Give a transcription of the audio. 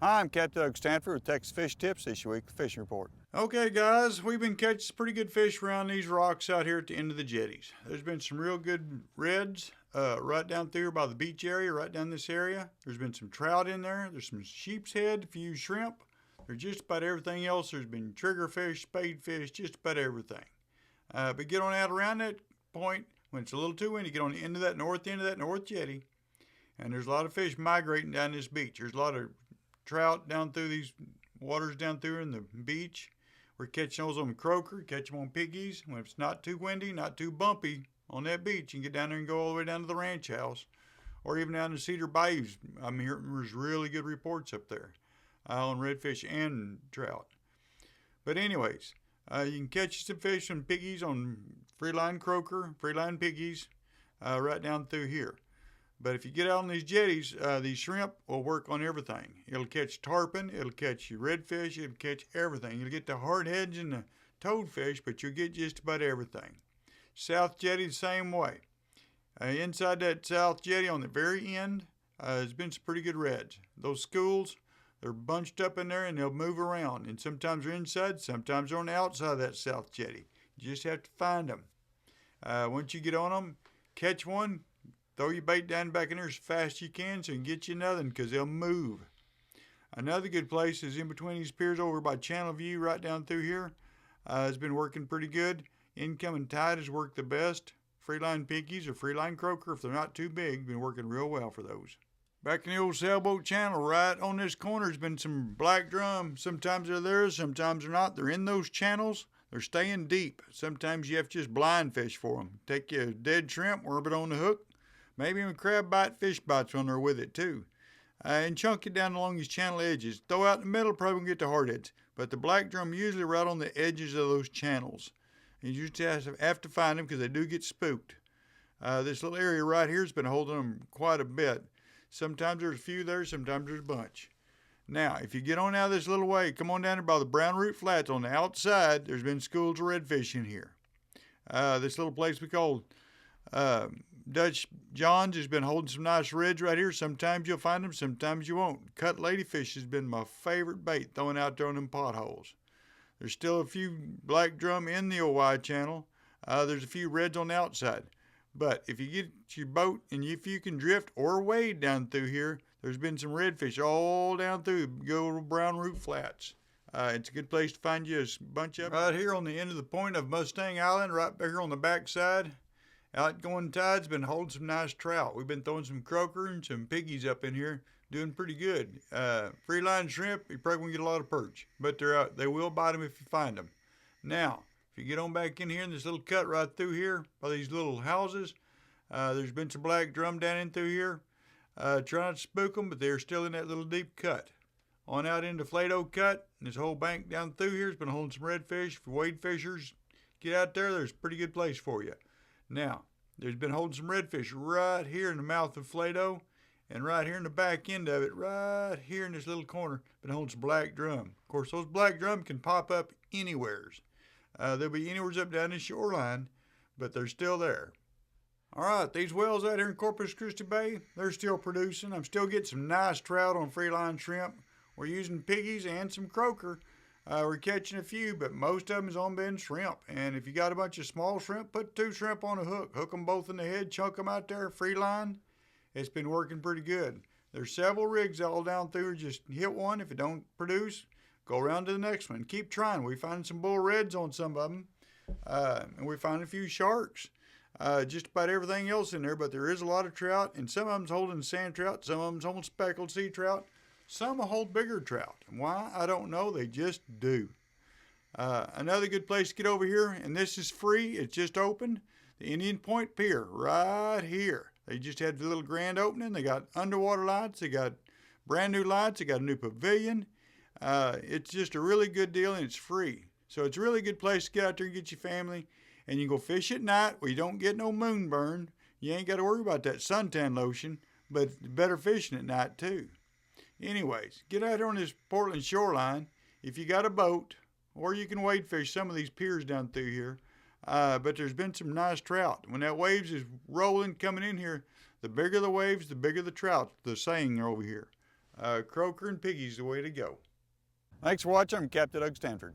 Hi, I'm Captain Doug Stanford with Texas Fish Tips this week, Fishing Report. Okay guys, we've been catching some pretty good fish around these rocks out here at the end of the jetties. There's been some real good reds right down through here by the beach area, right down this area. There's been some trout in there. There's some sheep's head, a few shrimp. There's just about everything else. There's been triggerfish, spadefish, just about everything. But get on out around that point when it's a little too windy. Get on the end of that north jetty, and there's a lot of fish migrating down this beach. There's a lot of trout down through these waters down through in the beach. We're catching those on croaker, catch them on piggies. When it's not too windy, not too bumpy on that beach, you can get down there and go all the way down to the ranch house, or even down to Cedar Bayous. I'm hearing there's really good reports up there on redfish and trout. But anyways, you can catch some fish and piggies on freeline croaker, freeline piggies, right down through here. But if you get out on these jetties, these shrimp will work on everything. It'll catch tarpon, it'll catch redfish, it'll catch everything. You'll get the hardheads and the toadfish, but you'll get just about everything. South jetty the same way. Inside that south jetty on the very end, there's been some pretty good reds. Those schools, they're bunched up in there and they'll move around. And sometimes they're inside, sometimes they're on the outside of that south jetty. You just have to find them. Once you get on them, catch one, throw your bait down back in there as fast as you can so you can get you another because they'll move. Another good place is in between these piers over by Channel View right down through here. It's been working pretty good. Incoming tide has worked the best. Freeline piggies or freeline croaker, if they're not too big, been working real well for those. Back in the old sailboat channel, right on this corner, has been some black drum. Sometimes they're there, sometimes they're not. They're in those channels. They're staying deep. Sometimes you have to just blind fish for them. Take you a dead shrimp, worm it on the hook. Maybe even crab bite, fish bites on there with it too. And chunk it down along these channel edges. Throw out in the middle, probably won't get the hardheads. But the black drum usually right on the edges of those channels. And you just have to find them because they do get spooked. This little area right here has been holding them quite a bit. Sometimes there's a few there, sometimes there's a bunch. Now, if you get on out of this little way, come on down here by the Brown Root Flats on the outside, there's been schools of redfish in here. This little place we call Dutch John's has been holding some nice reds right here. Sometimes you'll find them, sometimes you won't. Cut ladyfish has been my favorite bait, throwing out there on them potholes. There's still a few black drum in the OY channel. There's a few reds on the outside. But if you get your boat and if you can drift or wade down through here, there's been some redfish all down through good old Brown Root Flats. It's a good place to find you a bunch of them. Right here on the end of the point of Mustang Island, right back here on the back side. Outgoing tide's been holding some nice trout. We've been throwing some croaker and some piggies up in here, doing pretty good. Freeline shrimp, you probably won't get a lot of perch, but they're out. They will bite them if you find them. Now, if you get on back in here in this little cut right through here by these little houses, there's been some black drum down in through here. Try not to spook them, but they're still in that little deep cut. On out into Flato Cut, and this whole bank down through here has been holding some redfish. For wade fishers, get out there, there's a pretty good place for you. Now, there's been holding some redfish right here in the mouth of Flato, and right here in the back end of it, right here in this little corner, been holding some black drum. Of course, those black drum can pop up anywheres. They'll be anywheres up down the shoreline, but they're still there. All right, these wells out here in Corpus Christi Bay, they're still producing. I'm still getting some nice trout on freeline shrimp. We're using piggies and some croaker. We're catching a few, but most of them is on been shrimp. And if you got a bunch of small shrimp, put 2 shrimp on a hook. Hook them both in the head, chunk them out there, free line. It's been working pretty good. There's several rigs all down through. Just hit one. If it don't produce, go around to the next one. Keep trying. We find some bull reds on some of them. And we find a few sharks. Just about everything else in there, but there is a lot of trout. And some of them's holding sand trout. Some of them's holding speckled sea trout. Some will hold bigger trout. Why? I don't know. They just do. Another good place to get over here, and this is free. It's just opened. The Indian Point Pier right here. They just had a little grand opening. They got underwater lights. They got brand new lights. They got a new pavilion. It's just a really good deal, and it's free. So it's a really good place to get out there and get your family. And you can go fish at night where you don't get no moonburn. You ain't got to worry about that suntan lotion, but better fishing at night too. Anyways, get out here on this Portland shoreline if you got a boat, or you can wade fish some of these piers down through here. But there's been some nice trout. When that waves is rolling, coming in here, the bigger the waves, the bigger the trout, the saying over here. Croaker and Piggy's the way to go. Thanks for watching. I'm Captain Doug Stanford.